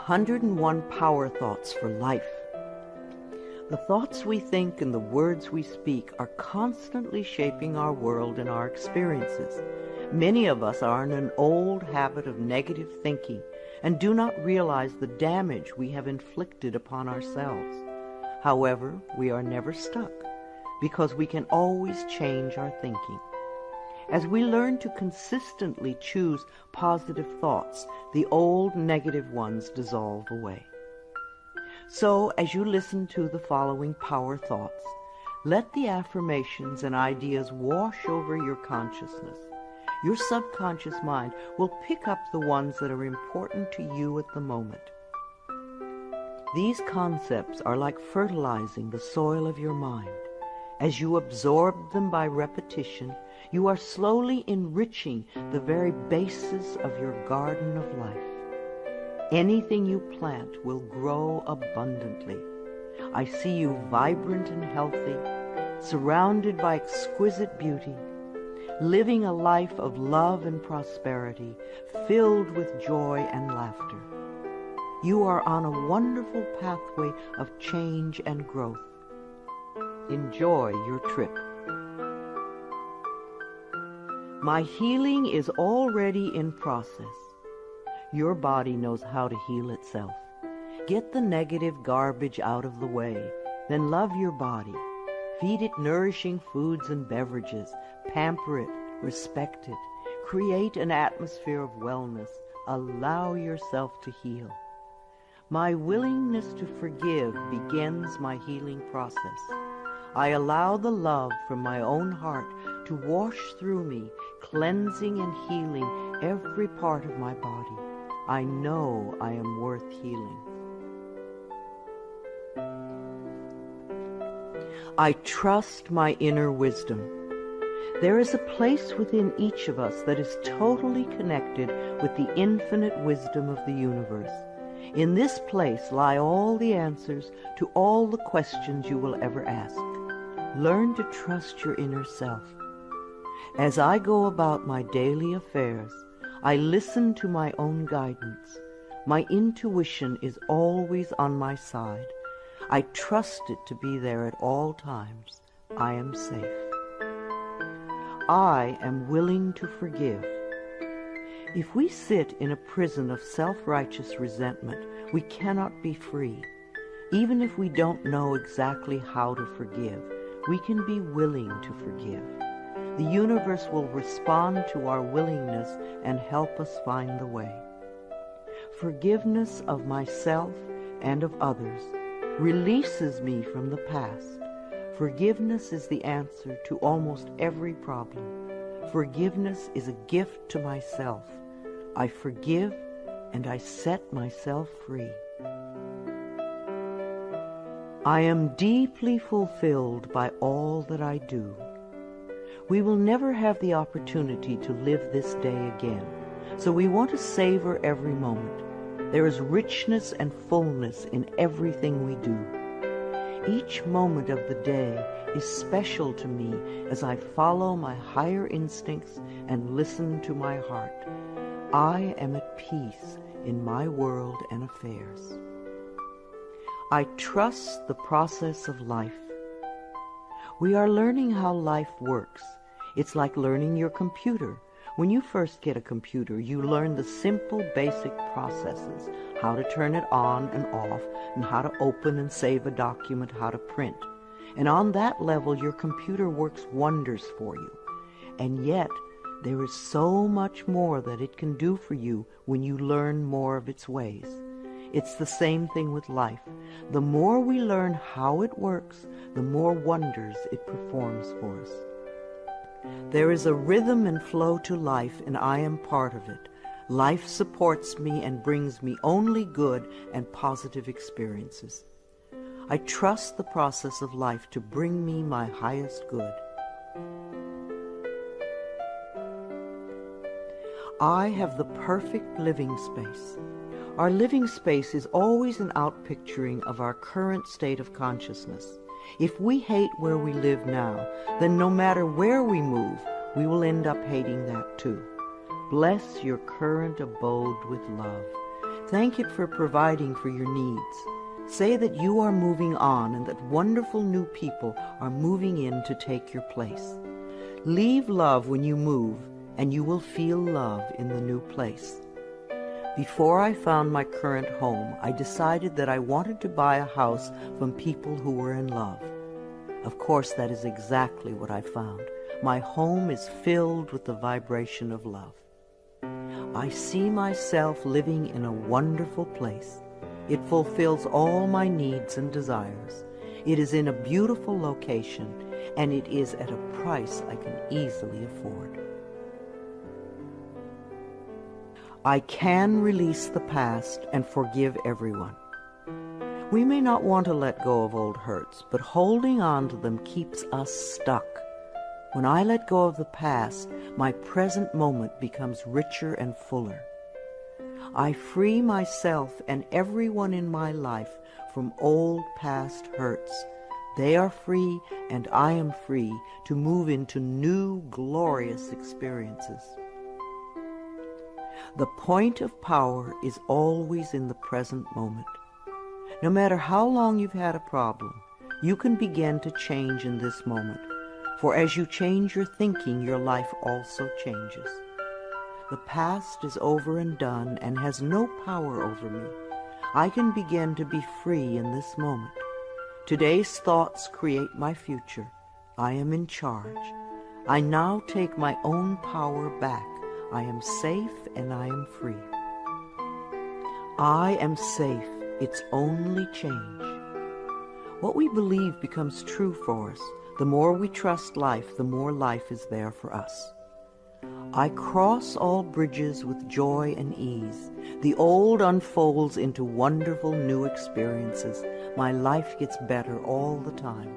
101 power thoughts for life. The thoughts we think and the words we speak are constantly shaping our world and our experiences. Many of us are in an old habit of negative thinking and do not realize the damage we have inflicted upon ourselves. However, we are never stuck because we can always change our thinking. As we learn to consistently choose positive thoughts, the old negative ones dissolve away. So, as you listen to the following power thoughts, let the affirmations and ideas wash over your consciousness. Your subconscious mind will pick up the ones that are important to you at the moment. These concepts are like fertilizing the soil of your mind. As you absorb them by repetition, you are slowly enriching the very basis of your garden of life. Anything you plant will grow abundantly. I see you vibrant and healthy, surrounded by exquisite beauty, living a life of love and prosperity, filled with joy and laughter. You are on a wonderful pathway of change and growth. Enjoy your trip. My healing is already in process. Your body knows how to heal itself. Get the negative garbage out of the way, then love your body. Feed it nourishing foods and beverages. Pamper it, respect it. Create an atmosphere of wellness. Allow yourself to heal. My willingness to forgive begins my healing process. I allow the love from my own heart to wash through me, cleansing and healing every part of my body. I know I am worth healing. I trust my inner wisdom. There is a place within each of us that is totally connected with the infinite wisdom of the universe. In this place lie all the answers to all the questions you will ever ask. Learn to trust your inner self. As I go about my daily affairs, I listen to my own guidance. My intuition is always on my side. I trust it to be there at all times. I am safe. I am willing to forgive. If we sit in a prison of self-righteous resentment, we cannot be free. Even if we don't know exactly how to forgive, we can be willing to forgive. The universe will respond to our willingness and help us find the way. Forgiveness of myself and of others releases me from the past. Forgiveness is the answer to almost every problem. Forgiveness is a gift to myself. I forgive and I set myself free. I am deeply fulfilled by all that I do. We will never have the opportunity to live this day again, so we want to savor every moment. There is richness and fullness in everything we do. Each moment of the day is special to me as I follow my higher instincts and listen to my heart. I am at peace in my world and affairs. I trust the process of life. We are learning how life works. It's like learning your computer. When you first get a computer, you learn the simple, basic processes, how to turn it on and off, and how to open and save a document, how to print. And on that level, your computer works wonders for you. And yet, there is so much more that it can do for you when you learn more of its ways. It's the same thing with life. The more we learn how it works, the more wonders it performs for us. There is a rhythm and flow to life, and I am part of it. Life supports me and brings me only good and positive experiences. I trust the process of life to bring me my highest good. I have the perfect living space. Our living space is always an outpicturing of our current state of consciousness. If we hate where we live now, then no matter where we move, we will end up hating that too. Bless your current abode with love. Thank it for providing for your needs. Say that you are moving on and that wonderful new people are moving in to take your place. Leave love when you move, and you will feel love in the new place. Before I found my current home, I decided that I wanted to buy a house from people who were in love. Of course, that is exactly what I found. My home is filled with the vibration of love. I see myself living in a wonderful place. It fulfills all my needs and desires. It is in a beautiful location, and it is at a price I can easily afford. I can release the past and forgive everyone. We may not want to let go of old hurts, but holding on to them keeps us stuck. When I let go of the past, my present moment becomes richer and fuller. I free myself and everyone in my life from old past hurts. They are free, and I am free to move into new, glorious experiences. The point of power is always in the present moment. No matter how long you've had a problem, you can begin to change in this moment. For as you change your thinking, your life also changes. The past is over and done and has no power over me. I can begin to be free in this moment. Today's thoughts create my future. I am in charge. I now take my own power back. I am safe and I am free. I am safe. It's only change. What we believe becomes true for us. The more we trust life, the more life is there for us. I cross all bridges with joy and ease. The old unfolds into wonderful new experiences. My life gets better all the time.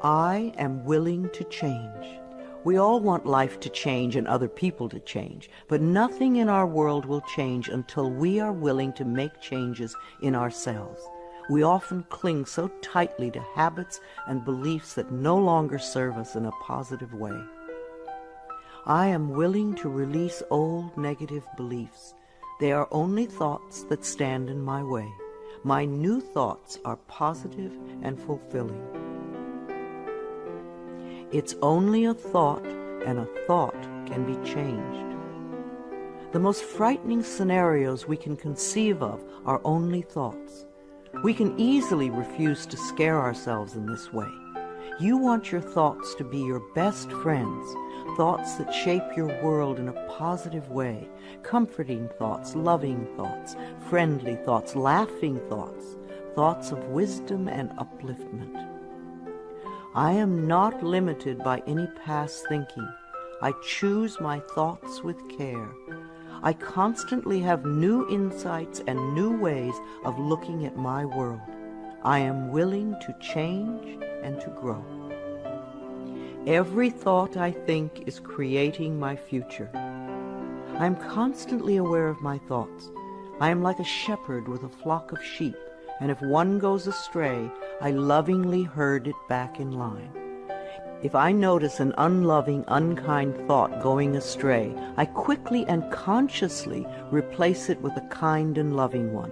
I am willing to change. We all want life to change and other people to change, but nothing in our world will change until we are willing to make changes in ourselves. We often cling so tightly to habits and beliefs that no longer serve us in a positive way. I am willing to release old negative beliefs. They are only thoughts that stand in my way. My new thoughts are positive and fulfilling. It's only a thought, and a thought can be changed. The most frightening scenarios we can conceive of are only thoughts. We can easily refuse to scare ourselves in this way. You want your thoughts to be your best friends, thoughts that shape your world in a positive way, comforting thoughts, loving thoughts, friendly thoughts, laughing thoughts, thoughts of wisdom and upliftment. I am not limited by any past thinking. I choose my thoughts with care. I constantly have new insights and new ways of looking at my world. I am willing to change and to grow. Every thought I think is creating my future. I am constantly aware of my thoughts. I am like a shepherd with a flock of sheep, and if one goes astray, I lovingly herd it back in line. If I notice an unloving, unkind thought going astray, I quickly and consciously replace it with a kind and loving one.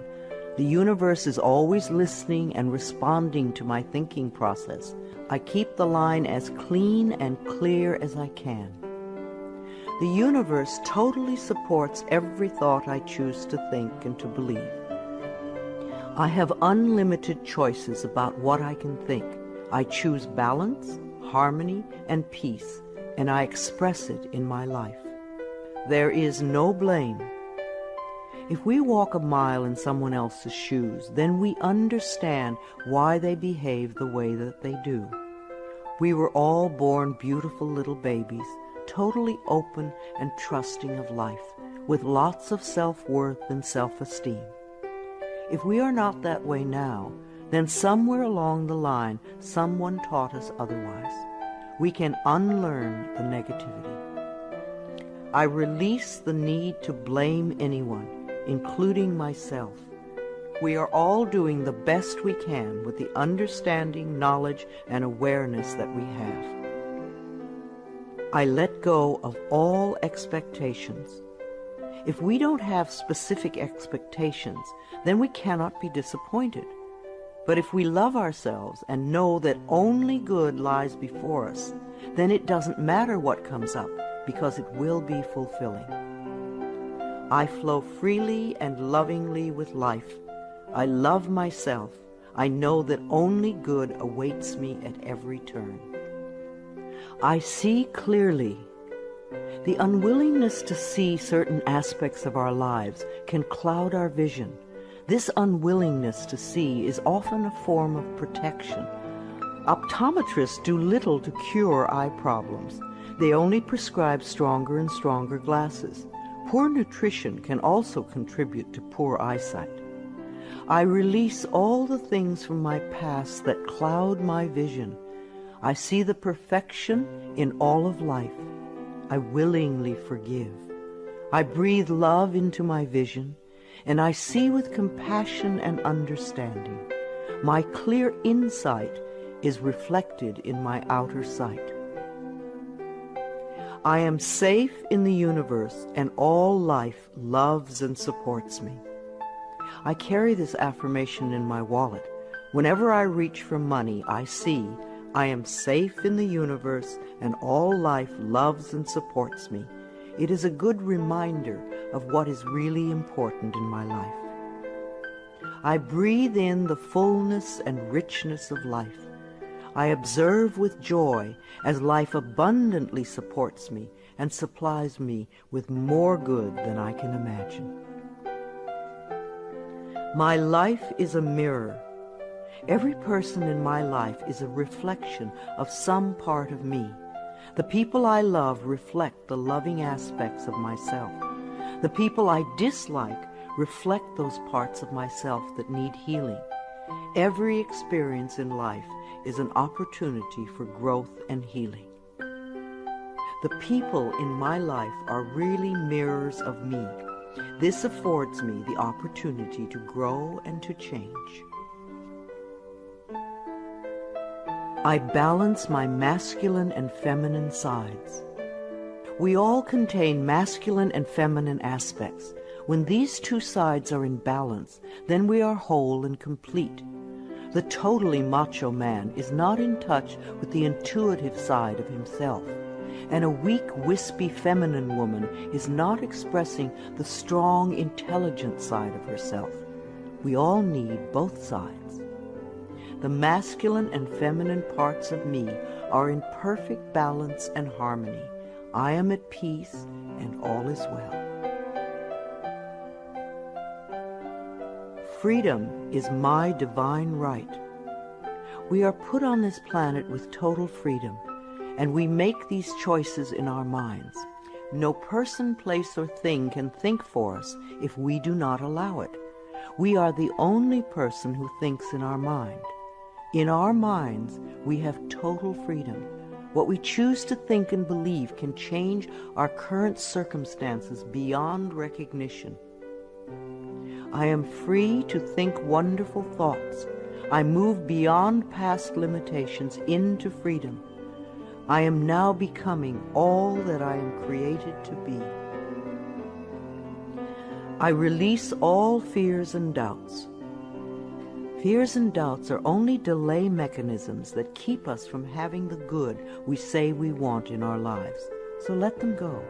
The universe is always listening and responding to my thinking process. I keep the line as clean and clear as I can. The universe totally supports every thought I choose to think and to believe. I have unlimited choices about what I can think. I choose balance, harmony, and peace, and I express it in my life. There is no blame. If we walk a mile in someone else's shoes, then we understand why they behave the way that they do. We were all born beautiful little babies, totally open and trusting of life, with lots of self-worth and self-esteem. If we are not that way now, then somewhere along the line, someone taught us otherwise. We can unlearn the negativity. I release the need to blame anyone, including myself. We are all doing the best we can with the understanding, knowledge, and awareness that we have. I let go of all expectations. If we don't have specific expectations, then we cannot be disappointed. But if we love ourselves and know that only good lies before us, then it doesn't matter what comes up, because it will be fulfilling. I flow freely and lovingly with life. I love myself. I know that only good awaits me at every turn. I see clearly. The unwillingness to see certain aspects of our lives can cloud our vision. This unwillingness to see is often a form of protection. Optometrists do little to cure eye problems. They only prescribe stronger and stronger glasses. Poor nutrition can also contribute to poor eyesight. I release all the things from my past that cloud my vision. I see the perfection in all of life. I willingly forgive. I breathe love into my vision, and I see with compassion and understanding. My clear insight is reflected in my outer sight. I am safe in the universe, and all life loves and supports me. I carry this affirmation in my wallet. Whenever I reach for money, I see I am safe in the universe, and all life loves and supports me. It is a good reminder of what is really important in my life. I breathe in the fullness and richness of life. I observe with joy as life abundantly supports me and supplies me with more good than I can imagine. My life is a mirror. Every person in my life is a reflection of some part of me. The people I love reflect the loving aspects of myself. The people I dislike reflect those parts of myself that need healing. Every experience in life is an opportunity for growth and healing. The people in my life are really mirrors of me. This affords me the opportunity to grow and to change. I balance my masculine and feminine sides. We all contain masculine and feminine aspects. When these two sides are in balance, then we are whole and complete. The totally macho man is not in touch with the intuitive side of himself, and a weak, wispy feminine woman is not expressing the strong, intelligent side of herself. We all need both sides. The masculine and feminine parts of me are in perfect balance and harmony. I am at peace, and all is well. Freedom is my divine right. We are put on this planet with total freedom, and we make these choices in our minds. No person, place, or thing can think for us if we do not allow it. We are the only person who thinks in our mind. In our minds, we have total freedom. What we choose to think and believe can change our current circumstances beyond recognition. I am free to think wonderful thoughts. I move beyond past limitations into freedom. I am now becoming all that I am created to be. I release all fears and doubts. Fears and doubts are only delay mechanisms that keep us from having the good we say we want in our lives. So let them go.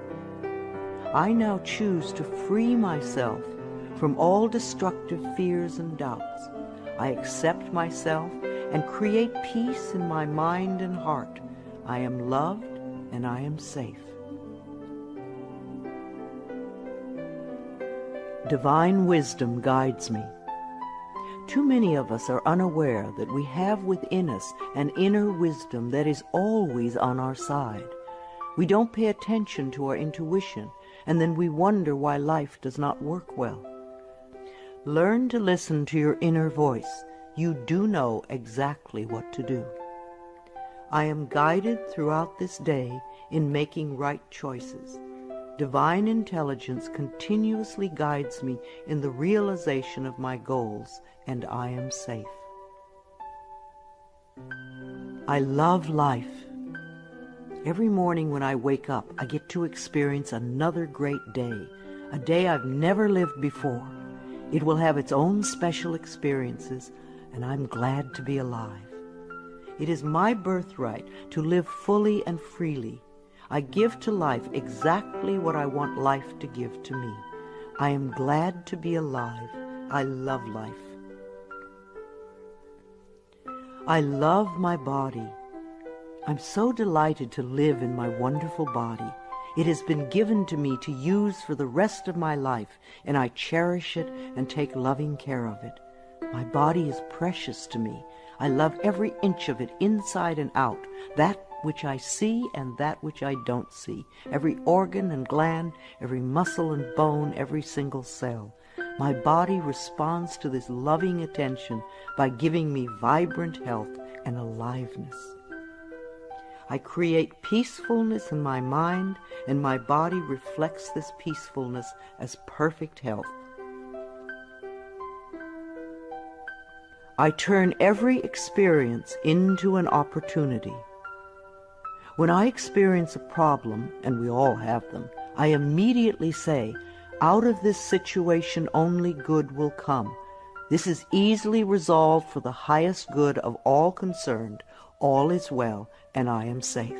I now choose to free myself from all destructive fears and doubts. I accept myself and create peace in my mind and heart. I am loved and I am safe. Divine wisdom guides me. Too many of us are unaware that we have within us an inner wisdom that is always on our side. We don't pay attention to our intuition, and then we wonder why life does not work well. Learn to listen to your inner voice. You do know exactly what to do. I am guided throughout this day in making right choices. Divine intelligence continuously guides me in the realization of my goals, and I am safe. I love life. Every morning when I wake up, I get to experience another great day, a day I've never lived before. It will have its own special experiences, and I'm glad to be alive. It is my birthright to live fully and freely. I give to life exactly what I want life to give to me. I am glad to be alive. I love life. I love my body. I'm so delighted to live in my wonderful body. It has been given to me to use for the rest of my life, and I cherish it and take loving care of it. My body is precious to me. I love every inch of it, inside and out, that which I see and that which I don't see, every organ and gland, every muscle and bone, every single cell. My body responds to this loving attention by giving me vibrant health and aliveness. I create peacefulness in my mind, and my body reflects this peacefulness as perfect health. I turn every experience into an opportunity. When I experience a problem, and we all have them, I immediately say, out of this situation only good will come. This is easily resolved for the highest good of all concerned. All is well, and I am safe.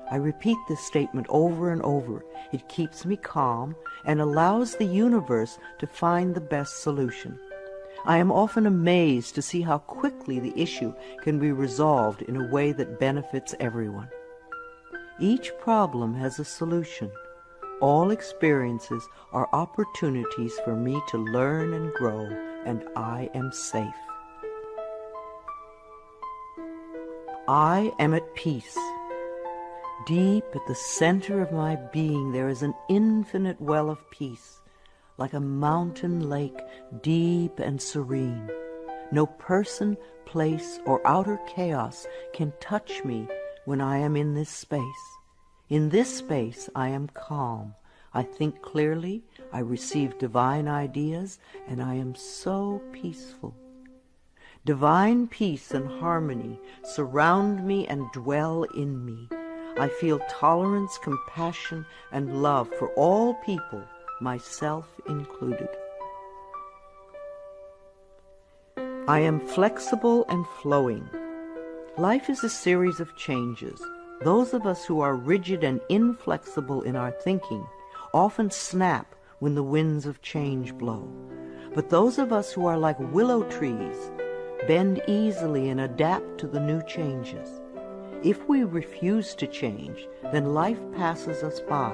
I repeat this statement over and over. It keeps me calm and allows the universe to find the best solution. I am often amazed to see how quickly the issue can be resolved in a way that benefits everyone. Each problem has a solution. All experiences are opportunities for me to learn and grow, and I am safe. I am at peace. Deep at the center of my being there is an infinite well of peace, like a mountain lake, deep and serene. No person, place, or outer chaos can touch me when I am in this space. In this space I am calm. I think clearly, I receive divine ideas, and I am so peaceful. Divine peace and harmony surround me and dwell in me. I feel tolerance, compassion, and love for all people, myself included. I am flexible and flowing. Life is a series of changes. Those of us who are rigid and inflexible in our thinking often snap when the winds of change blow. But those of us who are like willow trees bend easily and adapt to the new changes. If we refuse to change, then life passes us by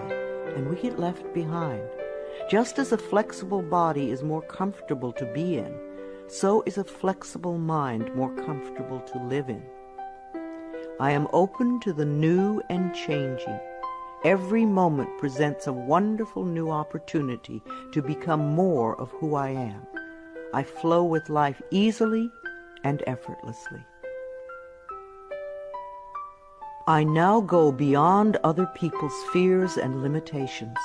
and we get left behind. Just as a flexible body is more comfortable to be in, so is a flexible mind more comfortable to live in. I am open to the new and changing. Every moment presents a wonderful new opportunity to become more of who I am. I flow with life easily and effortlessly. I now go beyond other people's fears and limitations.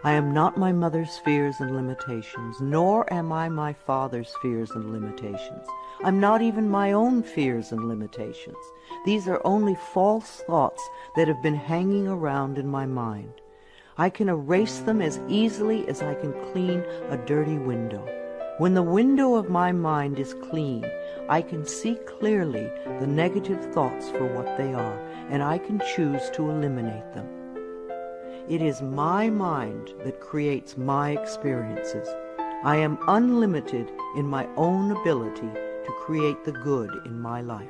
I am not my mother's fears and limitations, nor am I my father's fears and limitations. I'm not even my own fears and limitations. These are only false thoughts that have been hanging around in my mind. I can erase them as easily as I can clean a dirty window. When the window of my mind is clean, I can see clearly the negative thoughts for what they are, and I can choose to eliminate them. It is my mind that creates my experiences. I am unlimited in my own ability to create the good in my life.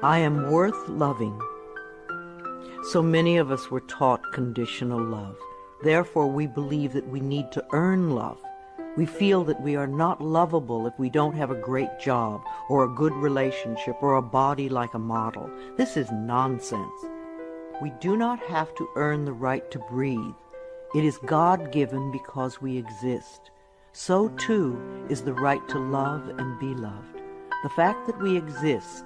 I am worth loving. So many of us were taught conditional love. Therefore, we believe that we need to earn love. We feel that we are not lovable if we don't have a great job or a good relationship or a body like a model. This is nonsense. We do not have to earn the right to breathe. It is God-given because we exist. So too is the right to love and be loved. The fact that we exist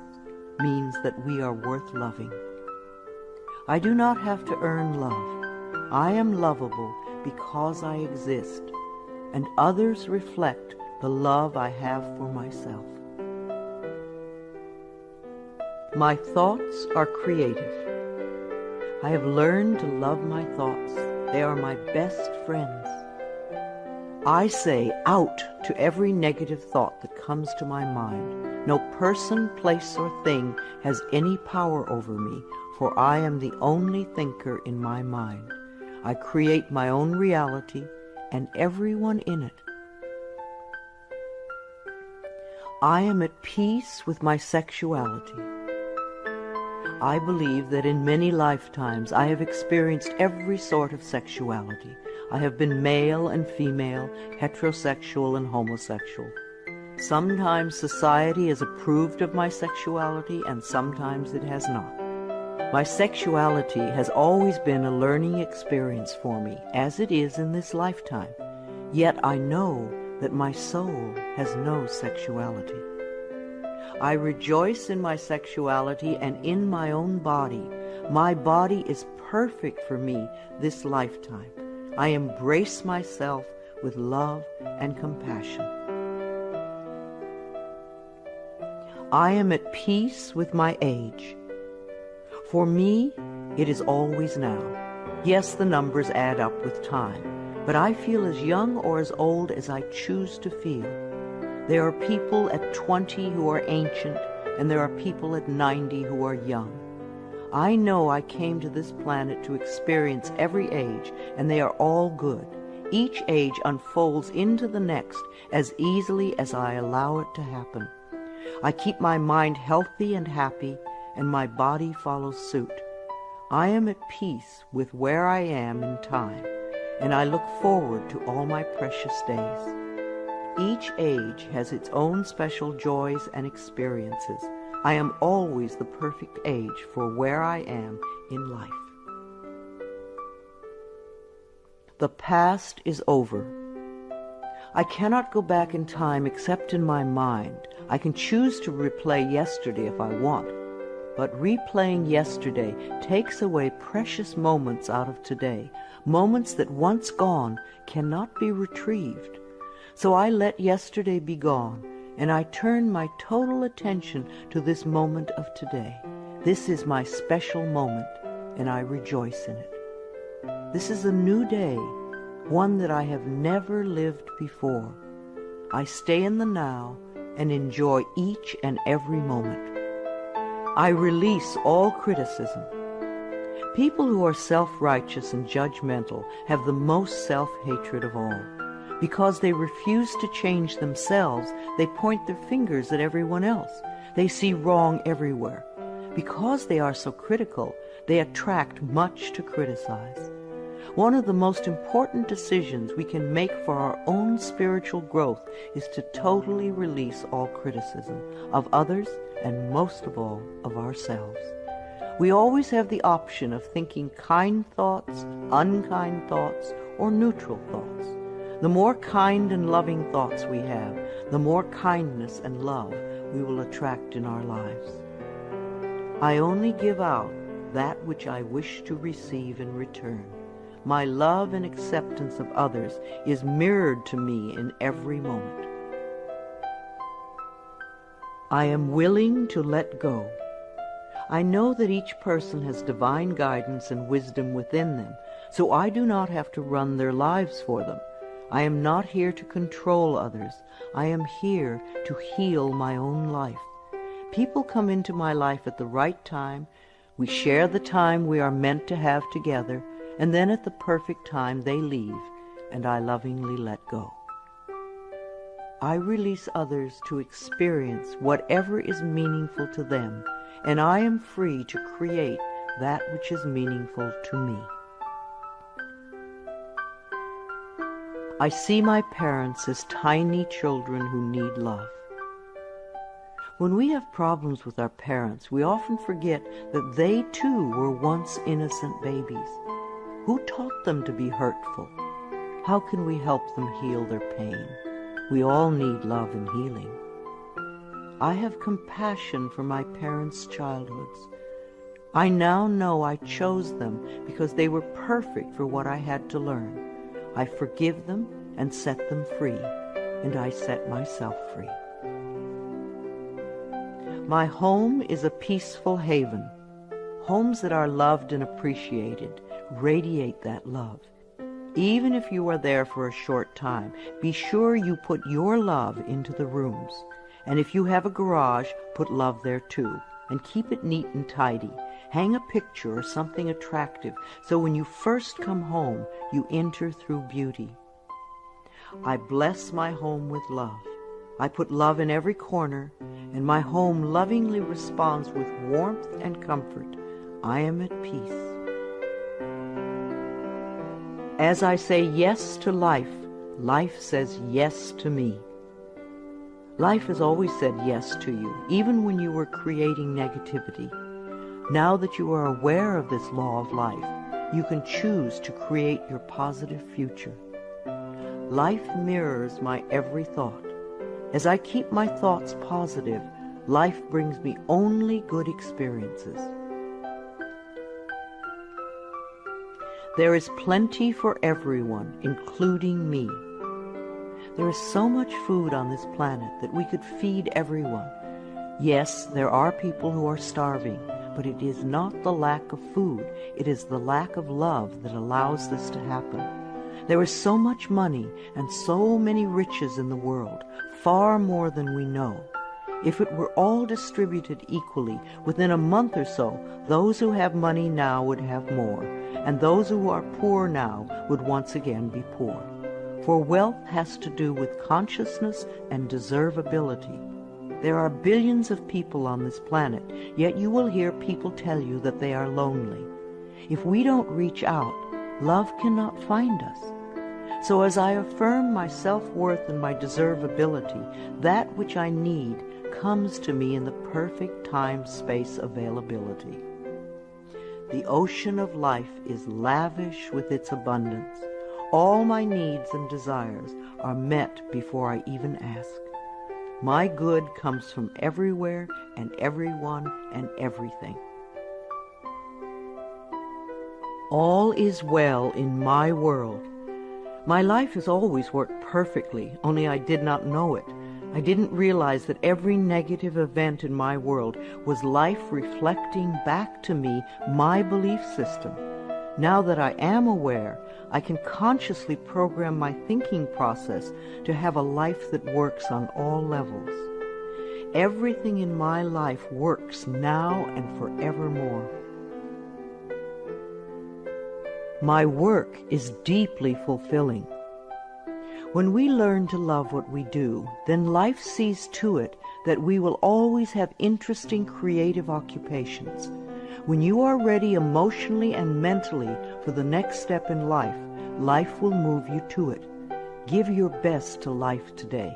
means that we are worth loving. I do not have to earn love. I am lovable because I exist, and others reflect the love I have for myself. My thoughts are creative. I have learned to love my thoughts. They are my best friends. I say out to every negative thought that comes to my mind. No person, place, or thing has any power over me, for I am the only thinker in my mind. I create my own reality and everyone in it. I am at peace with my sexuality. I believe that in many lifetimes I have experienced every sort of sexuality. I have been male and female, heterosexual and homosexual. Sometimes society has approved of my sexuality and sometimes it has not. My sexuality has always been a learning experience for me, as it is in this lifetime. Yet I know that my soul has no sexuality. I rejoice in my sexuality and in my own body. My body is perfect for me this lifetime. I embrace myself with love and compassion. I am at peace with my age. For me, it is always now. Yes, the numbers add up with time, but I feel as young or as old as I choose to feel. There are people at 20 who are ancient, and there are people at 90 who are young. I know I came to this planet to experience every age, and they are all good. Each age unfolds into the next as easily as I allow it to happen. I keep my mind healthy and happy, and my body follows suit. I am at peace with where I am in time, and I look forward to all my precious days. Each age has its own special joys and experiences. I am always the perfect age for where I am in life. The past is over. I cannot go back in time except in my mind. I can choose to replay yesterday if I want, but replaying yesterday takes away precious moments out of today, moments that once gone cannot be retrieved. So I let yesterday be gone, and I turn my total attention to this moment of today. This is my special moment, and I rejoice in it. This is a new day, one that I have never lived before. I stay in the now and enjoy each and every moment. I release all criticism. People who are self-righteous and judgmental have the most self-hatred of all. Because they refuse to change themselves, they point their fingers at everyone else. They see wrong everywhere. Because they are so critical, they attract much to criticize. One of the most important decisions we can make for our own spiritual growth is to totally release all criticism of others and most of all of ourselves. We always have the option of thinking kind thoughts, unkind thoughts, or neutral thoughts. The more kind and loving thoughts we have, the more kindness and love we will attract in our lives. I only give out that which I wish to receive in return. My love and acceptance of others is mirrored to me in every moment. I am willing to let go. I know that each person has divine guidance and wisdom within them, so I do not have to run their lives for them. I am not here to control others. I am here to heal my own life. People come into my life at the right time. We share the time we are meant to have together, and then at the perfect time they leave, and I lovingly let go. I release others to experience whatever is meaningful to them, and I am free to create that which is meaningful to me. I see my parents as tiny children who need love. When we have problems with our parents, we often forget that they too were once innocent babies. Who taught them to be hurtful? How can we help them heal their pain? We all need love and healing. I have compassion for my parents' childhoods. I now know I chose them because they were perfect for what I had to learn. I forgive them and set them free, and I set myself free. My home is a peaceful haven. Homes that are loved and appreciated radiate that love. Even if you are there for a short time, be sure you put your love into the rooms. And if you have a garage, put love there too. And keep it neat and tidy. Hang a picture or something attractive so when you first come home, you enter through beauty. I bless my home with love. I put love in every corner, and my home lovingly responds with warmth and comfort. I am at peace. As I say yes to life, life says yes to me. Life has always said yes to you, even when you were creating negativity. Now that you are aware of this law of life, you can choose to create your positive future. Life mirrors my every thought. As I keep my thoughts positive, life brings me only good experiences. There is plenty for everyone, including me. There is so much food on this planet that we could feed everyone. Yes, there are people who are starving, but it is not the lack of food, it is the lack of love that allows this to happen. There is so much money and so many riches in the world, far more than we know. If it were all distributed equally, within a month or so, those who have money now would have more, and those who are poor now would once again be poor. For wealth has to do with consciousness and deservability. There are billions of people on this planet, yet you will hear people tell you that they are lonely. If we don't reach out, love cannot find us. So as I affirm my self-worth and my deservability, that which I need comes to me in the perfect time-space availability. The ocean of life is lavish with its abundance. All my needs and desires are met before I even ask. My good comes from everywhere and everyone and everything. All is well in my world. My life has always worked perfectly, only I did not know it. I didn't realize that every negative event in my world was life reflecting back to me my belief system. Now that I am aware, I can consciously program my thinking process to have a life that works on all levels. Everything in my life works now and forevermore. My work is deeply fulfilling. When we learn to love what we do, then life sees to it that we will always have interesting creative occupations. When you are ready emotionally and mentally for the next step in life, life will move you to it. Give your best to life today.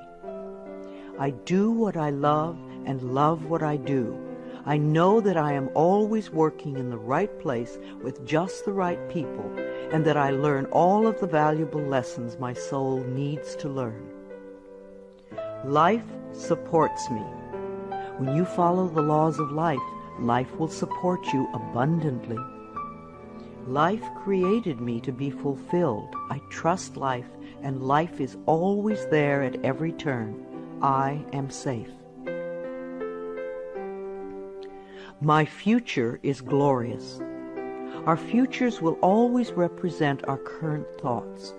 I do what I love and love what I do. I know that I am always working in the right place with just the right people, and that I learn all of the valuable lessons my soul needs to learn. Life supports me. When you follow the laws of life, life will support you abundantly. Life created me to be fulfilled. I trust life, and life is always there at every turn. I am safe. My future is glorious. Our futures will always represent our current thoughts.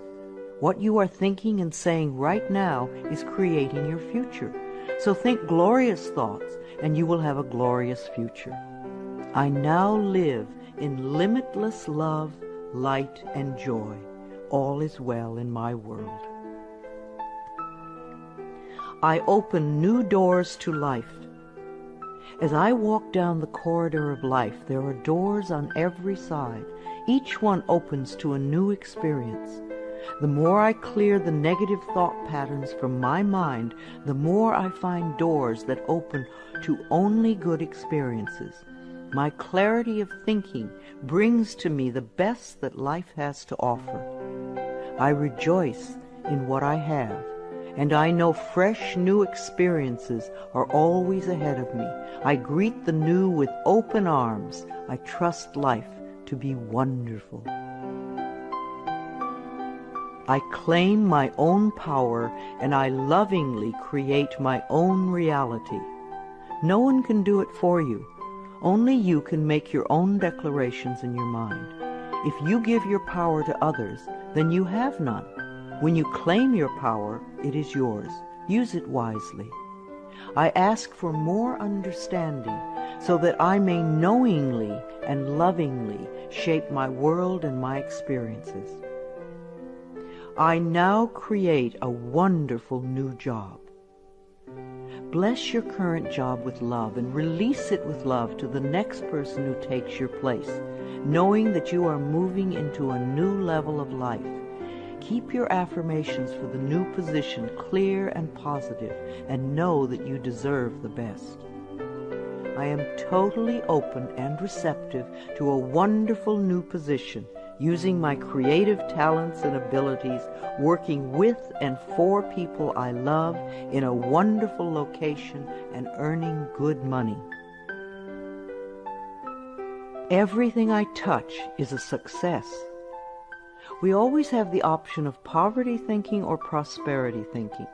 What you are thinking and saying right now is creating your future. So think glorious thoughts, and you will have a glorious future. I now live in limitless love, light, and joy. All is well in my world. I open new doors to life. As I walk down the corridor of life, there are doors on every side. Each one opens to a new experience. The more I clear the negative thought patterns from my mind, the more I find doors that open to only good experiences. My clarity of thinking brings to me the best that life has to offer. I rejoice in what I have, and I know fresh new experiences are always ahead of me. I greet the new with open arms. I trust life to be wonderful. I claim my own power, and I lovingly create my own reality. No one can do it for you. Only you can make your own declarations in your mind. If you give your power to others, then you have none. When you claim your power, it is yours. Use it wisely. I ask for more understanding so that I may knowingly and lovingly shape my world and my experiences. I now create a wonderful new job. Bless your current job with love and release it with love to the next person who takes your place, knowing that you are moving into a new level of life. Keep your affirmations for the new position clear and positive, and know that you deserve the best. I am totally open and receptive to a wonderful new position, using my creative talents and abilities, working with and for people I love in a wonderful location and earning good money. Everything I touch is a success. We always have the option of poverty thinking or prosperity thinking.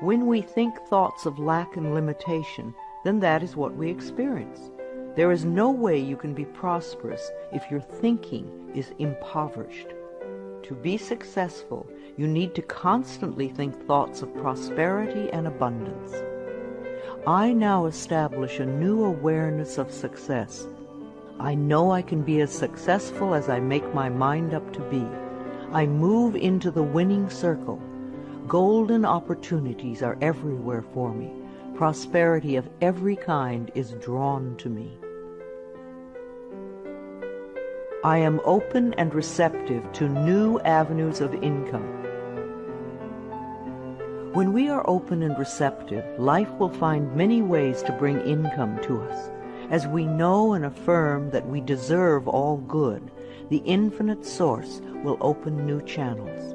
When we think thoughts of lack and limitation, then that is what we experience. There is no way you can be prosperous if your thinking is impoverished. To be successful, you need to constantly think thoughts of prosperity and abundance. I now establish a new awareness of success. I know I can be as successful as I make my mind up to be. I move into the winning circle. Golden opportunities are everywhere for me. Prosperity of every kind is drawn to me. I am open and receptive to new avenues of income. When we are open and receptive, life will find many ways to bring income to us. As we know and affirm that we deserve all good, the infinite source will open new channels.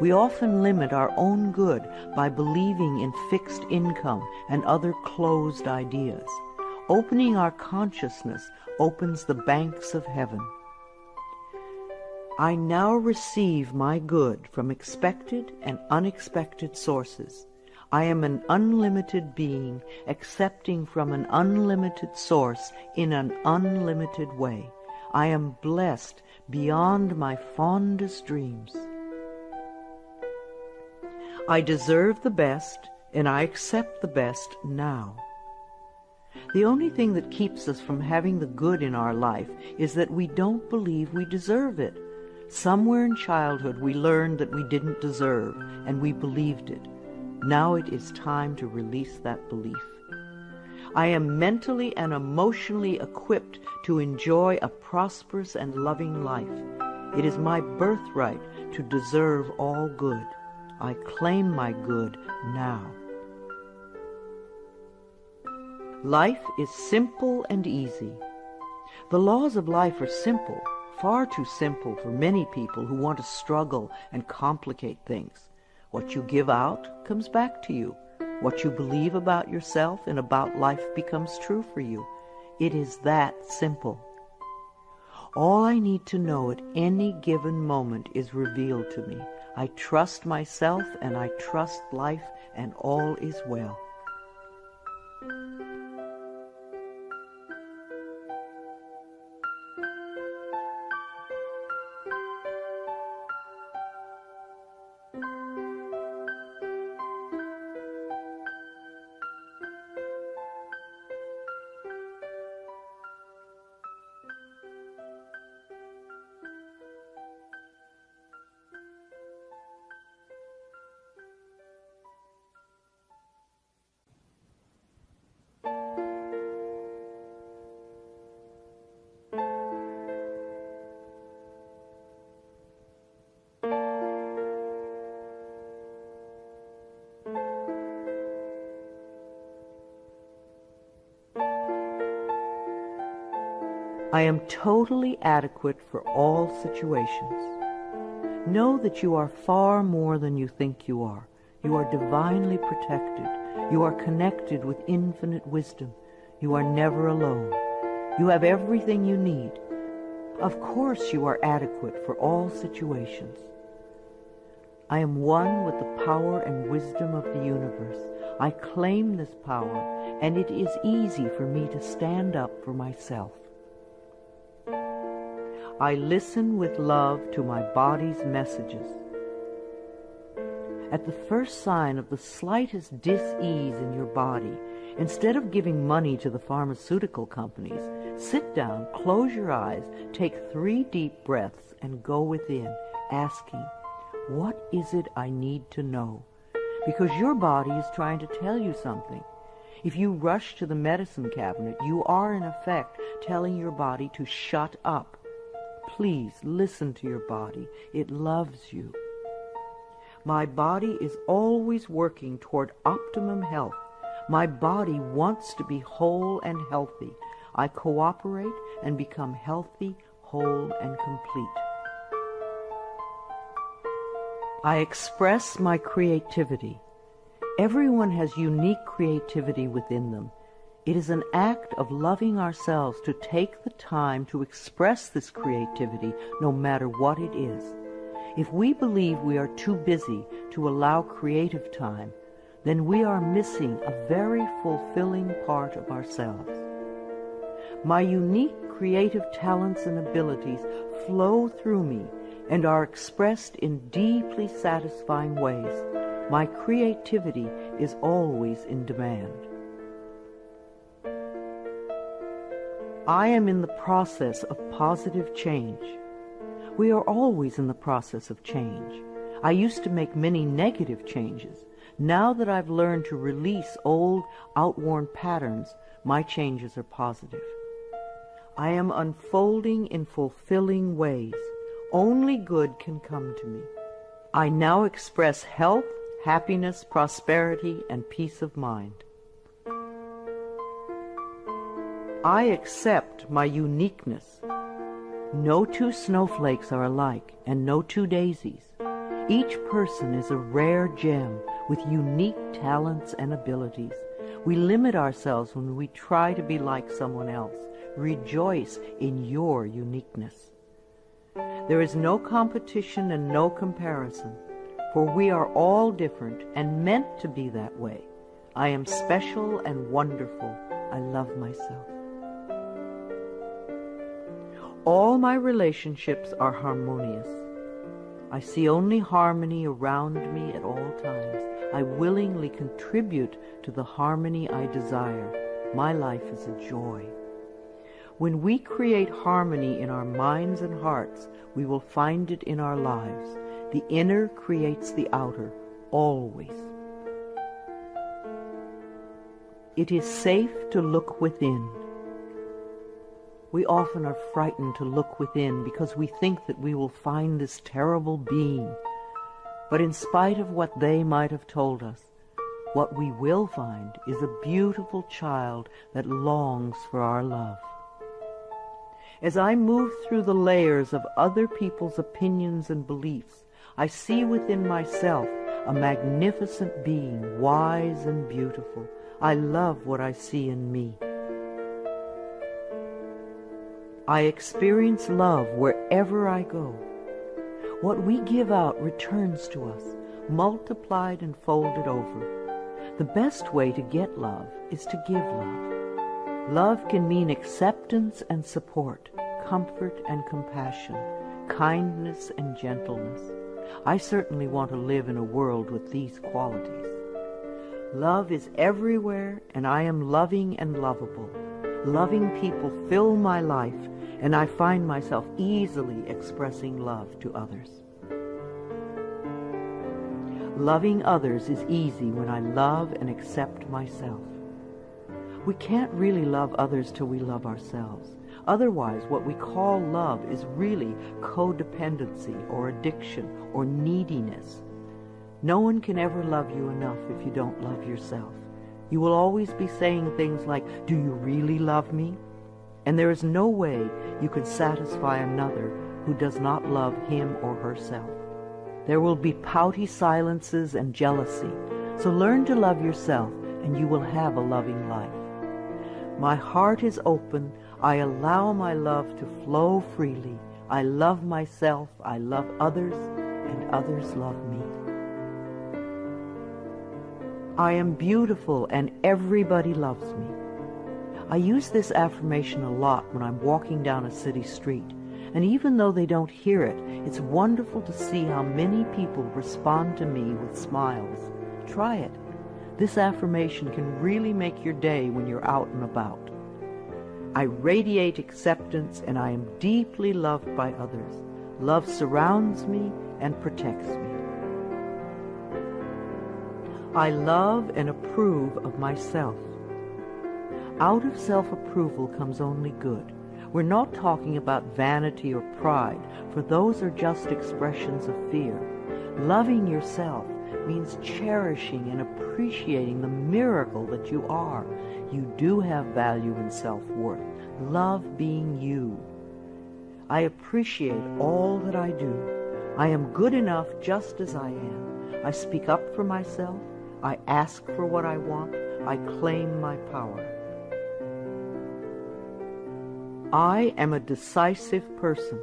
We often limit our own good by believing in fixed income and other closed ideas. Opening our consciousness opens the banks of heaven. I now receive my good from expected and unexpected sources. I am an unlimited being, accepting from an unlimited source in an unlimited way. I am blessed beyond my fondest dreams. I deserve the best, and I accept the best now. The only thing that keeps us from having the good in our life is that we don't believe we deserve it. Somewhere in childhood we learned that we didn't deserve, and we believed it. Now it is time to release that belief. I am mentally and emotionally equipped to enjoy a prosperous and loving life. It is my birthright to deserve all good. I claim my good now. Life is simple and easy. The laws of life are simple, far too simple for many people who want to struggle and complicate things. What you give out comes back to you. What you believe about yourself and about life becomes true for you. It is that simple. All I need to know at any given moment is revealed to me. I trust myself and I trust life, and all is well. I am totally adequate for all situations. Know that you are far more than you think you are. You are divinely protected. You are connected with infinite wisdom. You are never alone. You have everything you need. Of course you are adequate for all situations. I am one with the power and wisdom of the universe. I claim this power, and it is easy for me to stand up for myself. I listen with love to my body's messages. At the first sign of the slightest dis-ease in your body, instead of giving money to the pharmaceutical companies, sit down, close your eyes, take 3 deep breaths, and go within, asking, what is it I need to know? Because your body is trying to tell you something. If you rush to the medicine cabinet, you are in effect telling your body to shut up. Please listen to your body. It loves you. My body is always working toward optimum health. My body wants to be whole and healthy. I cooperate and become healthy, whole, and complete. I express my creativity. Everyone has unique creativity within them. It is an act of loving ourselves to take the time to express this creativity, no matter what it is. If we believe we are too busy to allow creative time, then we are missing a very fulfilling part of ourselves. My unique creative talents and abilities flow through me and are expressed in deeply satisfying ways. My creativity is always in demand. I am in the process of positive change. We are always in the process of change. I used to make many negative changes. Now that I've learned to release old, outworn patterns, my changes are positive. I am unfolding in fulfilling ways. Only good can come to me. I now express health, happiness, prosperity, and peace of mind. I accept my uniqueness. No 2 snowflakes are alike, and no 2 daisies. Each person is a rare gem with unique talents and abilities. We limit ourselves when we try to be like someone else. Rejoice in your uniqueness. There is no competition and no comparison, for we are all different and meant to be that way. I am special and wonderful. I love myself. All my relationships are harmonious. I see only harmony around me at all times. I willingly contribute to the harmony I desire. My life is a joy. When we create harmony in our minds and hearts, we will find it in our lives. The inner creates the outer, always. It is safe to look within. We often are frightened to look within because we think that we will find this terrible being. But in spite of what they might have told us, what we will find is a beautiful child that longs for our love. As I move through the layers of other people's opinions and beliefs, I see within myself a magnificent being, wise and beautiful. I love what I see in me. I experience love wherever I go. What we give out returns to us, multiplied and folded over. The best way to get love is to give love. Love can mean acceptance and support, comfort and compassion, kindness and gentleness. I certainly want to live in a world with these qualities. Love is everywhere, and I am loving and lovable. Loving people fill my life, and I find myself easily expressing love to others. Loving others is easy when I love and accept myself. We can't really love others till we love ourselves. Otherwise, what we call love is really codependency or addiction or neediness. No one can ever love you enough if you don't love yourself. You will always be saying things like, "Do you really love me?" and there is no way you can satisfy another who does not love him or herself. There will be pouty silences and jealousy, so learn to love yourself and you will have a loving life. My heart is open. I allow my love to flow freely. I love myself, I love others, and others love me. I am beautiful and everybody loves me. I use this affirmation a lot when I'm walking down a city street, and even though they don't hear it, it's wonderful to see how many people respond to me with smiles. Try it. This affirmation can really make your day when you're out and about. I radiate acceptance and I am deeply loved by others. Love surrounds me and protects me. I love and approve of myself. Out of self-approval comes only good. We're not talking about vanity or pride, for those are just expressions of fear. Loving yourself means cherishing and appreciating the miracle that you are. You do have value and self-worth. Love being you. I appreciate all that I do. I am good enough just as I am. I speak up for myself. I ask for what I want. I claim my power. I am a decisive person.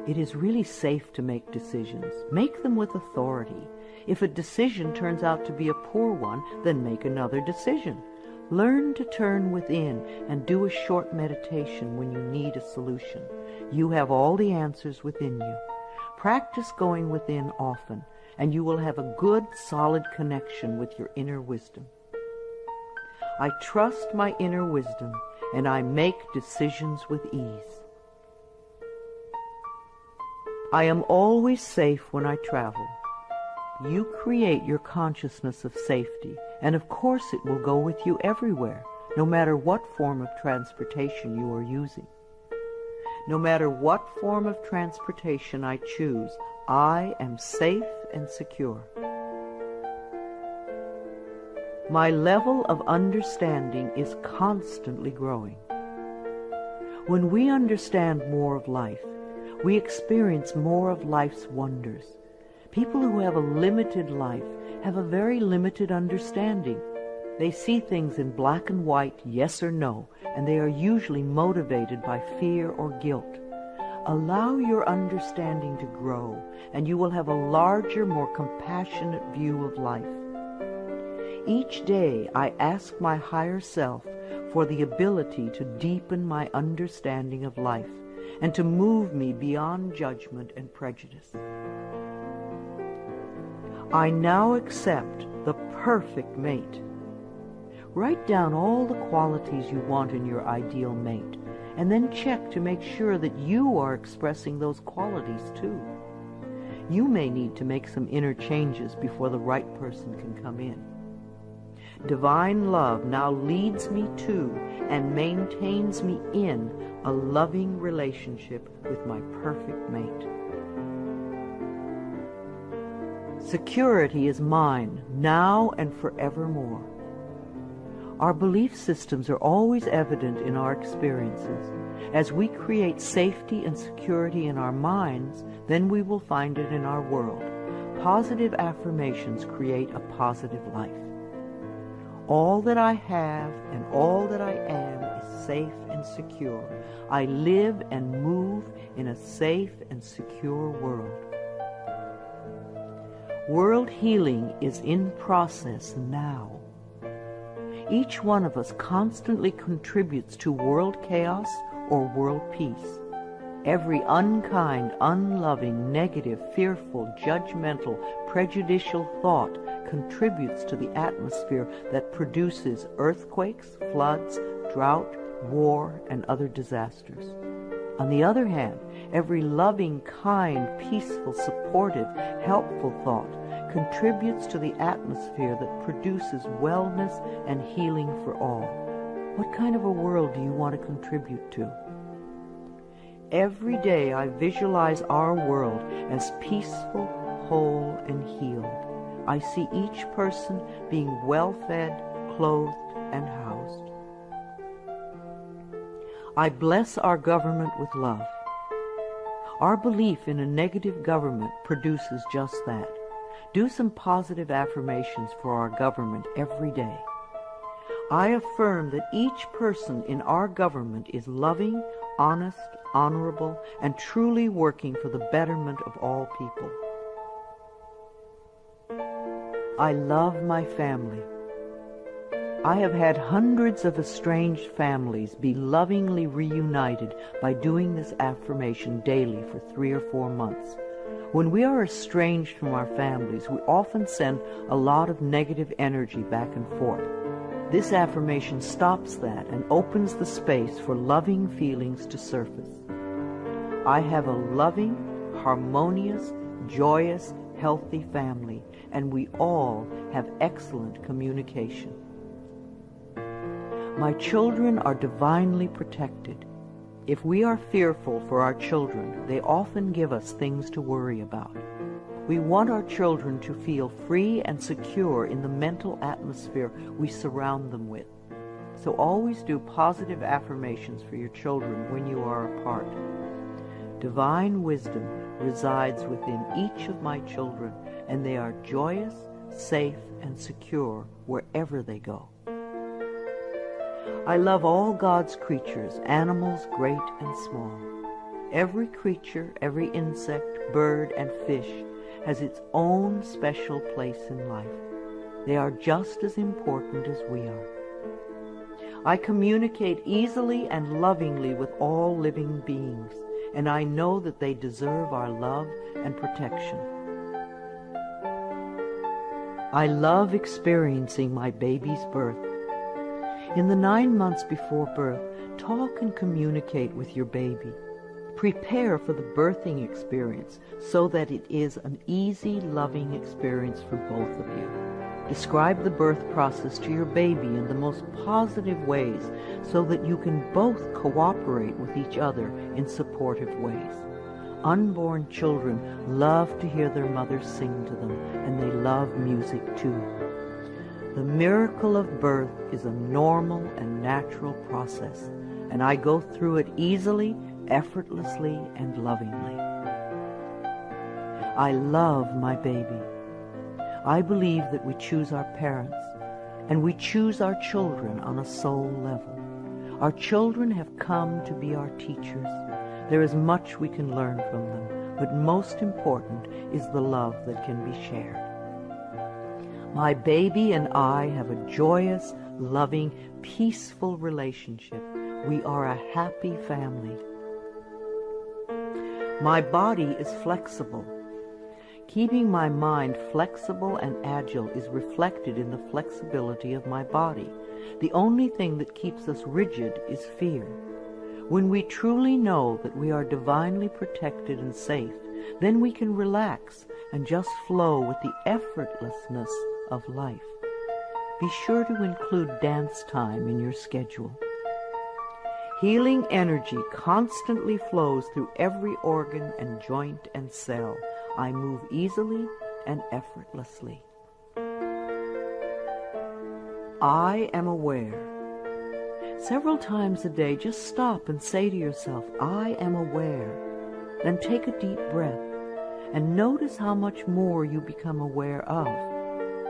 It is really safe to make decisions. Make them with authority. If a decision turns out to be a poor one, then make another decision. Learn to turn within and do a short meditation when you need a solution. You have all the answers within you. Practice going within often, and you will have a good, solid connection with your inner wisdom. I trust my inner wisdom, and I make decisions with ease. I am always safe when I travel. You create your consciousness of safety, and of course it will go with you everywhere, no matter what form of transportation you are using. No matter what form of transportation I choose, I am safe and secure. My level of understanding is constantly growing. When we understand more of life, we experience more of life's wonders. People who have a limited life have a very limited understanding. They see things in black and white, yes or no, and they are usually motivated by fear or guilt. Allow your understanding to grow, and you will have a larger, more compassionate view of life. Each day I ask my higher self for the ability to deepen my understanding of life and to move me beyond judgment and prejudice. I now accept the perfect mate. Write down all the qualities you want in your ideal mate, and then check to make sure that you are expressing those qualities too. You may need to make some inner changes before the right person can come in. Divine love now leads me to and maintains me in a loving relationship with my perfect mate. Security is mine, now and forevermore. Our belief systems are always evident in our experiences. As we create safety and security in our minds, then we will find it in our world. Positive affirmations create a positive life. All that I have and all that I am is safe and secure. I live and move in a safe and secure world. World healing is in process now. Each one of us constantly contributes to world chaos or world peace. Every unkind, unloving, negative, fearful, judgmental, prejudicial thought contributes to the atmosphere that produces earthquakes, floods, drought, war, and other disasters. On the other hand, every loving, kind, peaceful, supportive, helpful thought contributes to the atmosphere that produces wellness and healing for all. What kind of a world do you want to contribute to? Every day I visualize our world as peaceful, whole, and healed. I see each person being well-fed, clothed, and housed. I bless our government with love. Our belief in a negative government produces just that. Do some positive affirmations for our government every day. I affirm that each person in our government is loving, honest, honorable, and truly working for the betterment of all people. I love my family. I have had hundreds of estranged families be lovingly reunited by doing this affirmation daily for 3 or 4 months. When we are estranged from our families, we often send a lot of negative energy back and forth. This affirmation stops that and opens the space for loving feelings to surface. I have a loving, harmonious, joyous, healthy family, and we all have excellent communication. My children are divinely protected. If we are fearful for our children, they often give us things to worry about. We want our children to feel free and secure in the mental atmosphere we surround them with. So always do positive affirmations for your children when you are apart. Divine wisdom resides within each of my children, and they are joyous, safe, and secure wherever they go. I love all God's creatures, animals great and small. Every creature, every insect, bird, and fish has its own special place in life. They are just as important as we are. I communicate easily and lovingly with all living beings, and I know that they deserve our love and protection. I love experiencing my baby's birth. In the 9 months before birth, talk and communicate with your baby. Prepare for the birthing experience so that it is an easy, loving experience for both of you. Describe the birth process to your baby in the most positive ways so that you can both cooperate with each other in supportive ways. Unborn children love to hear their mothers sing to them, and they love music too. The miracle of birth is a normal and natural process, and I go through it easily, effortlessly, and lovingly. I love my baby. I believe that we choose our parents, and we choose our children on a soul level. Our children have come to be our teachers. There is much we can learn from them, but most important is the love that can be shared. My baby and I have a joyous, loving, peaceful relationship. We are a happy family. My body is flexible. Keeping my mind flexible and agile is reflected in the flexibility of my body. The only thing that keeps us rigid is fear. When we truly know that we are divinely protected and safe, then we can relax and just flow with the effortlessness of life. Be sure to include dance time in your schedule. Healing energy constantly flows through every organ and joint and cell. I move easily and effortlessly. I am aware. Several times a day, just stop and say to yourself, I am aware. Then take a deep breath and notice how much more you become aware of.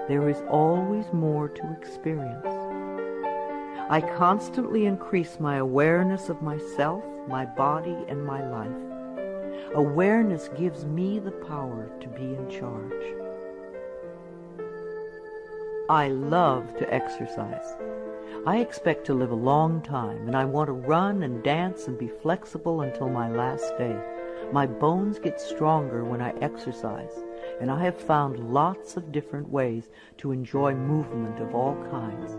There is always more to experience. I constantly increase my awareness of myself, my body, and my life. Awareness gives me the power to be in charge. I love to exercise. I expect to live a long time, and I want to run and dance and be flexible until my last day. My bones get stronger when I exercise, and I have found lots of different ways to enjoy movement of all kinds.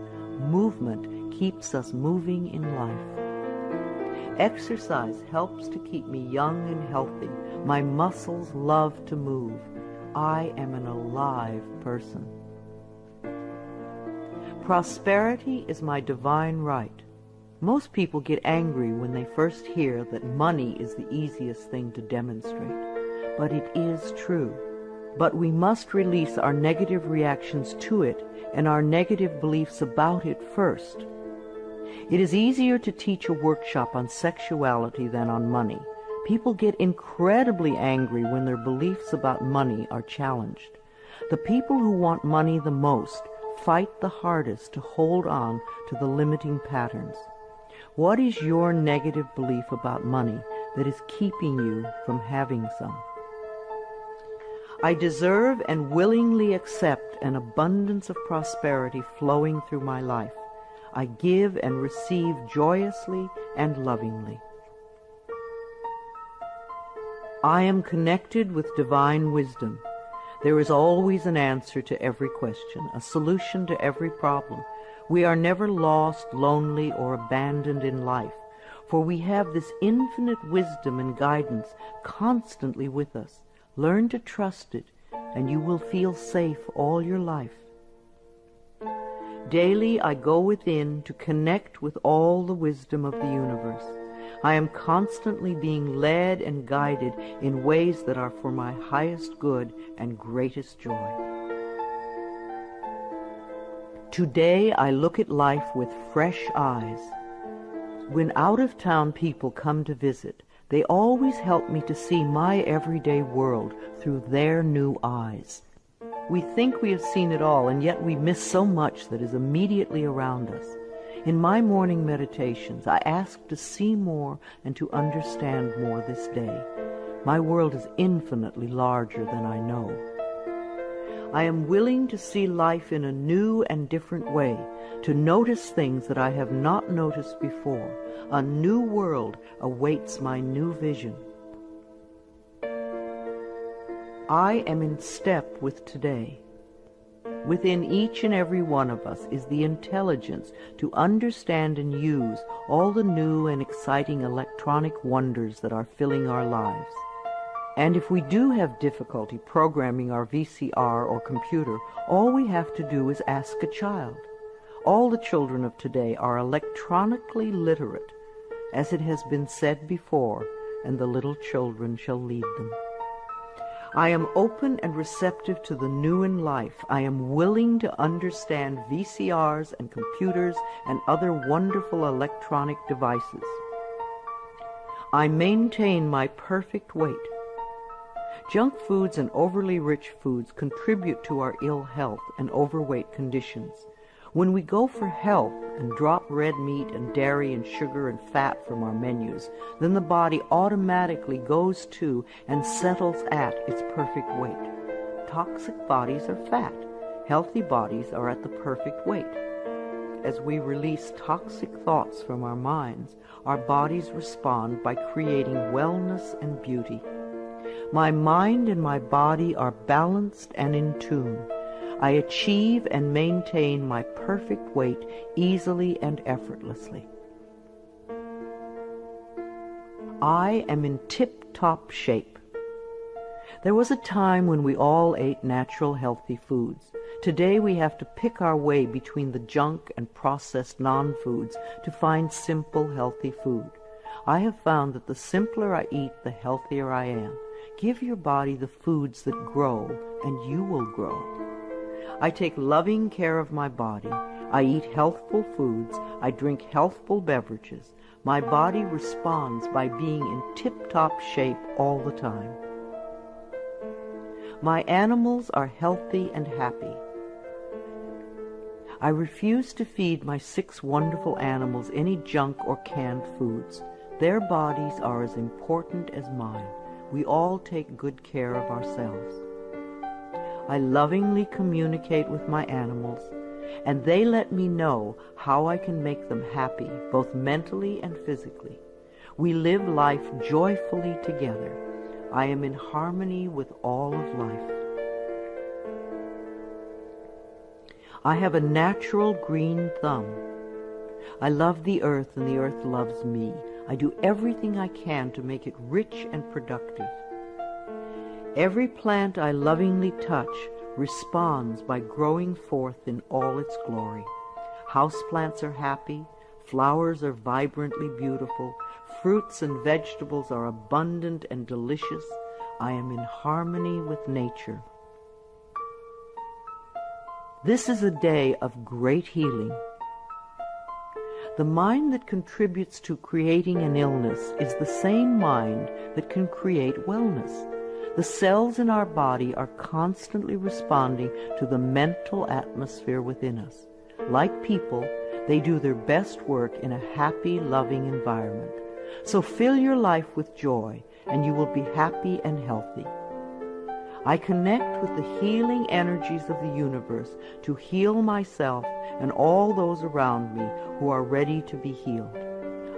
Movement keeps us moving in life. Exercise helps to keep me young and healthy. My muscles love to move. I am an alive person. Prosperity is my divine right. Most people get angry when they first hear that money is the easiest thing to demonstrate. But it is true. But we must release our negative reactions to it and our negative beliefs about it first. It is easier to teach a workshop on sexuality than on money. People get incredibly angry when their beliefs about money are challenged. The people who want money the most fight the hardest to hold on to the limiting patterns. What is your negative belief about money that is keeping you from having some? I deserve and willingly accept an abundance of prosperity flowing through my life. I give and receive joyously and lovingly. I am connected with divine wisdom. There is always an answer to every question, a solution to every problem. We are never lost, lonely, or abandoned in life, for we have this infinite wisdom and guidance constantly with us. Learn to trust it, and you will feel safe all your life. Daily I go within to connect with all the wisdom of the universe. I am constantly being led and guided in ways that are for my highest good and greatest joy. Today I look at life with fresh eyes. When out-of-town people come to visit, they always help me to see my everyday world through their new eyes. We think we have seen it all, and yet we miss so much that is immediately around us. In my morning meditations, I ask to see more and to understand more this day. My world is infinitely larger than I know. I am willing to see life in a new and different way, to notice things that I have not noticed before. A new world awaits my new vision. I am in step with today. Within each and every one of us is the intelligence to understand and use all the new and exciting electronic wonders that are filling our lives. And if we do have difficulty programming our VCR or computer, all we have to do is ask a child. All the children of today are electronically literate, as it has been said before, and the little children shall lead them. I am open and receptive to the new in life. I am willing to understand VCRs and computers and other wonderful electronic devices. I maintain my perfect weight. Junk foods and overly rich foods contribute to our ill health and overweight conditions. When we go for health and drop red meat and dairy and sugar and fat from our menus, then the body automatically goes to and settles at its perfect weight. Toxic bodies are fat. Healthy bodies are at the perfect weight. As we release toxic thoughts from our minds, our bodies respond by creating wellness and beauty. My mind and my body are balanced and in tune. I achieve and maintain my perfect weight easily and effortlessly. I am in tip-top shape. There was a time when we all ate natural, healthy foods. Today we have to pick our way between the junk and processed non-foods to find simple, healthy food. I have found that the simpler I eat, the healthier I am. Give your body the foods that grow, and you will grow. I take loving care of my body. I eat healthful foods. I drink healthful beverages. My body responds by being in tip-top shape all the time. My animals are healthy and happy. I refuse to feed my 6 wonderful animals any junk or canned foods. Their bodies are as important as mine. We all take good care of ourselves. I lovingly communicate with my animals, and they let me know how I can make them happy, both mentally and physically. We live life joyfully together. I am in harmony with all of life. I have a natural green thumb. I love the earth, and the earth loves me. I do everything I can to make it rich and productive. Every plant I lovingly touch responds by growing forth in all its glory. Houseplants are happy, flowers are vibrantly beautiful, fruits and vegetables are abundant and delicious. I am in harmony with nature. This is a day of great healing. The mind that contributes to creating an illness is the same mind that can create wellness. The cells in our body are constantly responding to the mental atmosphere within us. Like people, they do their best work in a happy, loving environment. So fill your life with joy, and you will be happy and healthy. I connect with the healing energies of the universe to heal myself and all those around me who are ready to be healed.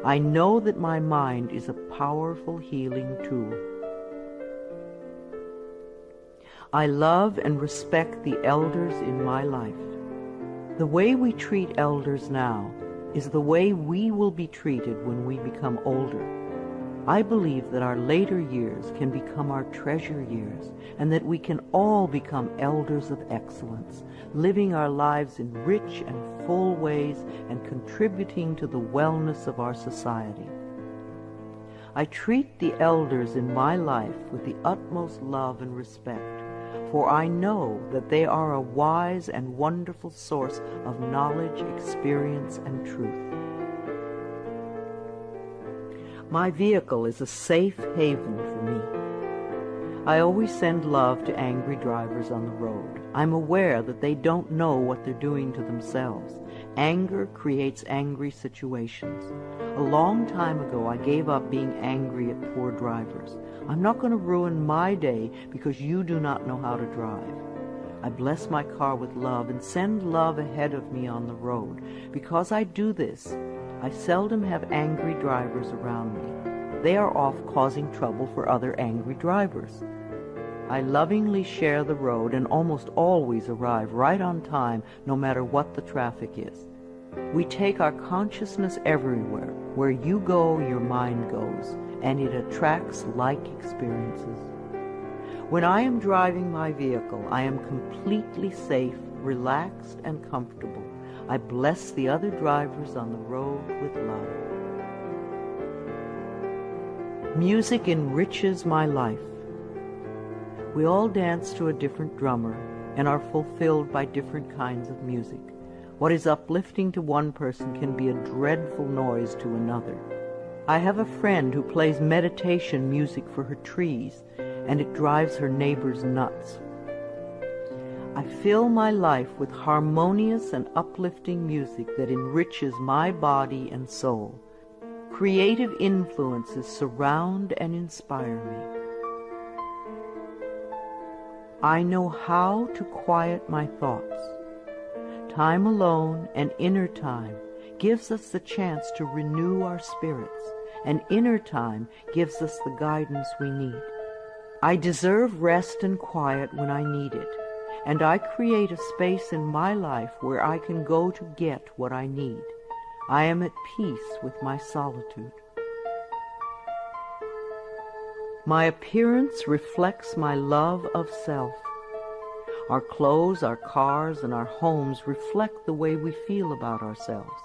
I know that my mind is a powerful healing tool. I love and respect the elders in my life. The way we treat elders now is the way we will be treated when we become older. I believe that our later years can become our treasure years, and that we can all become elders of excellence, living our lives in rich and full ways and contributing to the wellness of our society. I treat the elders in my life with the utmost love and respect, for I know that they are a wise and wonderful source of knowledge, experience, and truth. My vehicle is a safe haven for me. I always send love to angry drivers on the road. I'm aware that they don't know what they're doing to themselves. Anger creates angry situations. A long time ago, I gave up being angry at poor drivers. I'm not going to ruin my day because you do not know how to drive. I bless my car with love and send love ahead of me on the road. Because I do this, I seldom have angry drivers around me. They are off causing trouble for other angry drivers. I lovingly share the road and almost always arrive right on time, no matter what the traffic is. We take our consciousness everywhere. Where you go, your mind goes, and it attracts like experiences. When I am driving my vehicle, I am completely safe, relaxed, and comfortable. I bless the other drivers on the road with love. Music enriches my life. We all dance to a different drummer and are fulfilled by different kinds of music. What is uplifting to one person can be a dreadful noise to another. I have a friend who plays meditation music for her trees, and it drives her neighbors nuts. I fill my life with harmonious and uplifting music that enriches my body and soul. Creative influences surround and inspire me. I know how to quiet my thoughts. Time alone and inner time gives us the chance to renew our spirits, and inner time gives us the guidance we need. I deserve rest and quiet when I need it, and I create a space in my life where I can go to get what I need. I am at peace with my solitude. My appearance reflects my love of self. Our clothes, our cars, and our homes reflect the way we feel about ourselves.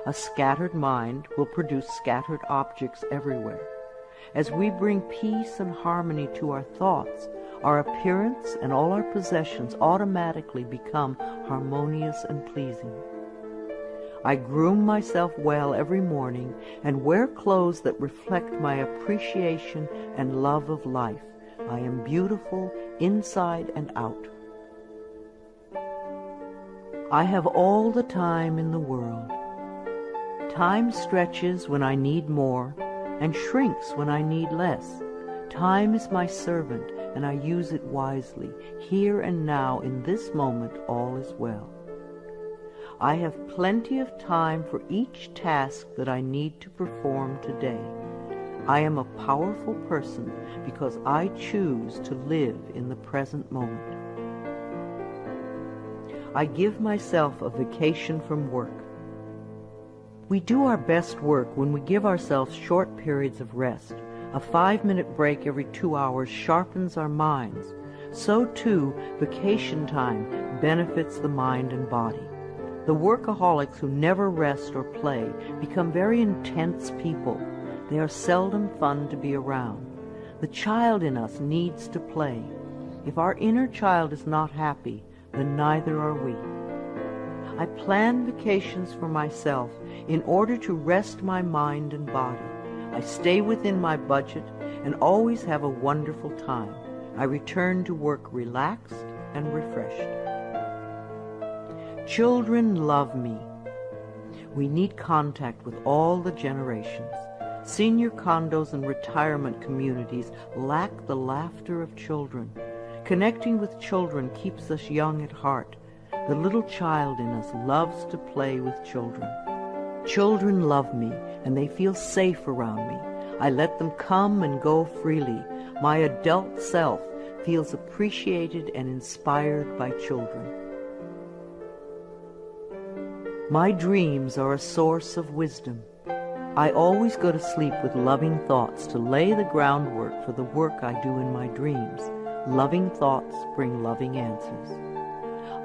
A scattered mind will produce scattered objects everywhere. As we bring peace and harmony to our thoughts, our appearance and all our possessions automatically become harmonious and pleasing. I groom myself well every morning and wear clothes that reflect my appreciation and love of life. I am beautiful inside and out. I have all the time in the world. Time stretches when I need more and shrinks when I need less. Time is my servant, and I use it wisely. Here and now, in this moment, all is well. I have plenty of time for each task that I need to perform today. I am a powerful person because I choose to live in the present moment. I give myself a vacation from work. We do our best work when we give ourselves short periods of rest. A 5-minute break every 2 hours sharpens our minds. So too, vacation time benefits the mind and body. The workaholics who never rest or play become very intense people. They are seldom fun to be around. The child in us needs to play. If our inner child is not happy, then neither are we. I plan vacations for myself in order to rest my mind and body. I stay within my budget and always have a wonderful time. I return to work relaxed and refreshed. Children love me. We need contact with all the generations. Senior condos and retirement communities lack the laughter of children. Connecting with children keeps us young at heart. The little child in us loves to play with children. Children love me, and they feel safe around me. I let them come and go freely. My adult self feels appreciated and inspired by children. My dreams are a source of wisdom. I always go to sleep with loving thoughts to lay the groundwork for the work I do in my dreams. Loving thoughts bring loving answers.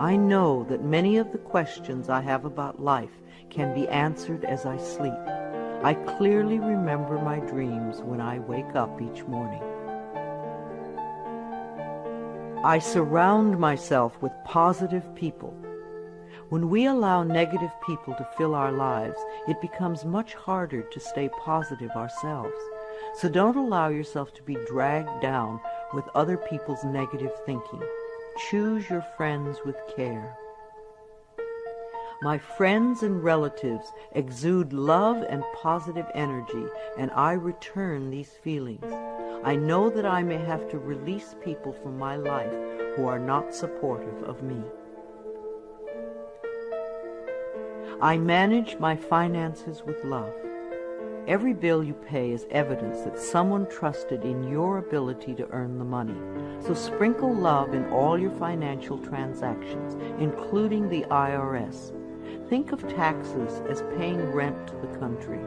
I know that many of the questions I have about life can be answered as I sleep. I clearly remember my dreams when I wake up each morning. I surround myself with positive people. When we allow negative people to fill our lives, it becomes much harder to stay positive ourselves. So don't allow yourself to be dragged down with other people's negative thinking. Choose your friends with care. My friends and relatives exude love and positive energy, and I return these feelings. I know that I may have to release people from my life who are not supportive of me. I manage my finances with love. Every bill you pay is evidence that someone trusted in your ability to earn the money. So sprinkle love in all your financial transactions, including the IRS. Think of taxes as paying rent to the country.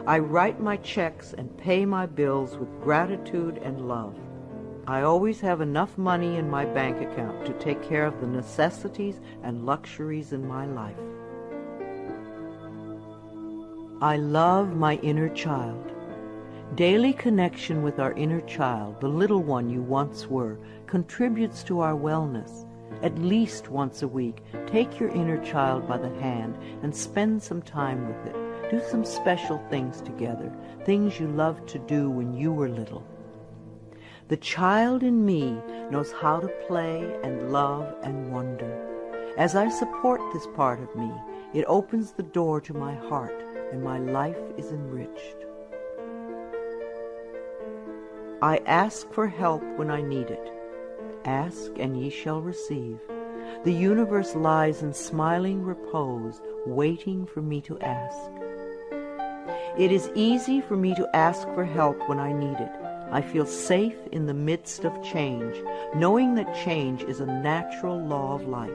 I write my checks and pay my bills with gratitude and love. I always have enough money in my bank account to take care of the necessities and luxuries in my life. I love my inner child. Daily connection with our inner child, the little one you once were, contributes to our wellness. At least once a week, take your inner child by the hand and spend some time with it. Do some special things together, things you loved to do when you were little. The child in me knows how to play and love and wonder. As I support this part of me, it opens the door to my heart, and my life is enriched. I ask for help when I need it. Ask, and ye shall receive. The universe lies in smiling repose, waiting for me to ask. It is easy for me to ask for help when I need it. I feel safe in the midst of change, knowing that change is a natural law of life.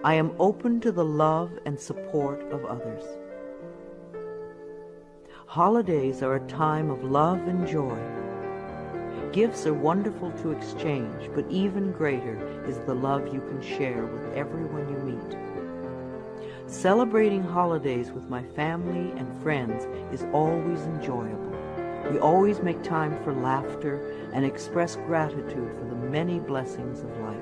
I am open to the love and support of others. Holidays are a time of love and joy. Gifts are wonderful to exchange, but even greater is the love you can share with everyone you meet. Celebrating holidays with my family and friends is always enjoyable. We always make time for laughter and express gratitude for the many blessings of life.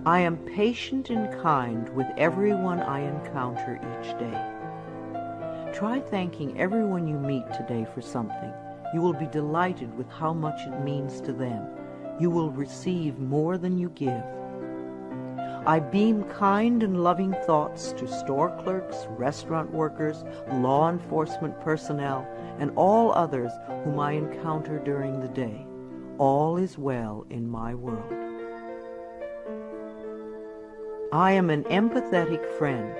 I am patient and kind with everyone I encounter each day. Try thanking everyone you meet today for something. You will be delighted with how much it means to them. You will receive more than you give. I beam kind and loving thoughts to store clerks, restaurant workers, law enforcement personnel, and all others whom I encounter during the day. All is well in my world. I am an empathetic friend.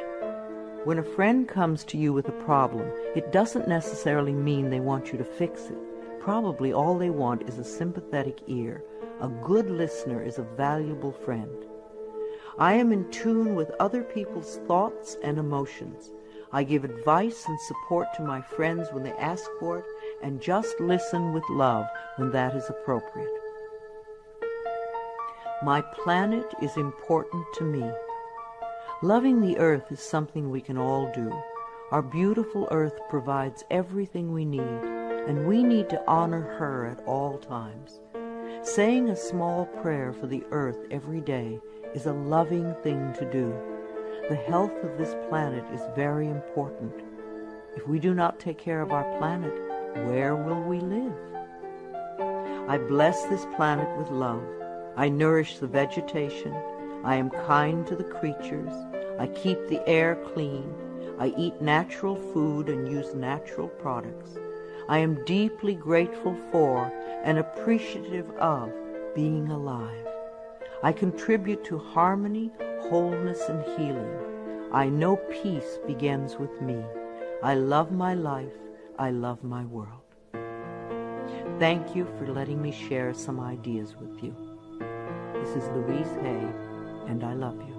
When a friend comes to you with a problem, it doesn't necessarily mean they want you to fix it. Probably all they want is a sympathetic ear. A good listener is a valuable friend. I am in tune with other people's thoughts and emotions. I give advice and support to my friends when they ask for it, and just listen with love when that is appropriate. My planet is important to me. Loving the earth is something we can all do. Our beautiful earth provides everything we need, and we need to honor her at all times. Saying a small prayer for the earth every day is a loving thing to do. The health of this planet is very important. If we do not take care of our planet, where will we live? I bless this planet with love. I nourish the vegetation. I am kind to the creatures. I keep the air clean. I eat natural food and use natural products. I am deeply grateful for and appreciative of being alive. I contribute to harmony, wholeness, and healing. I know peace begins with me. I love my life. I love my world. Thank you for letting me share some ideas with you. This is Louise Hay, and I love you.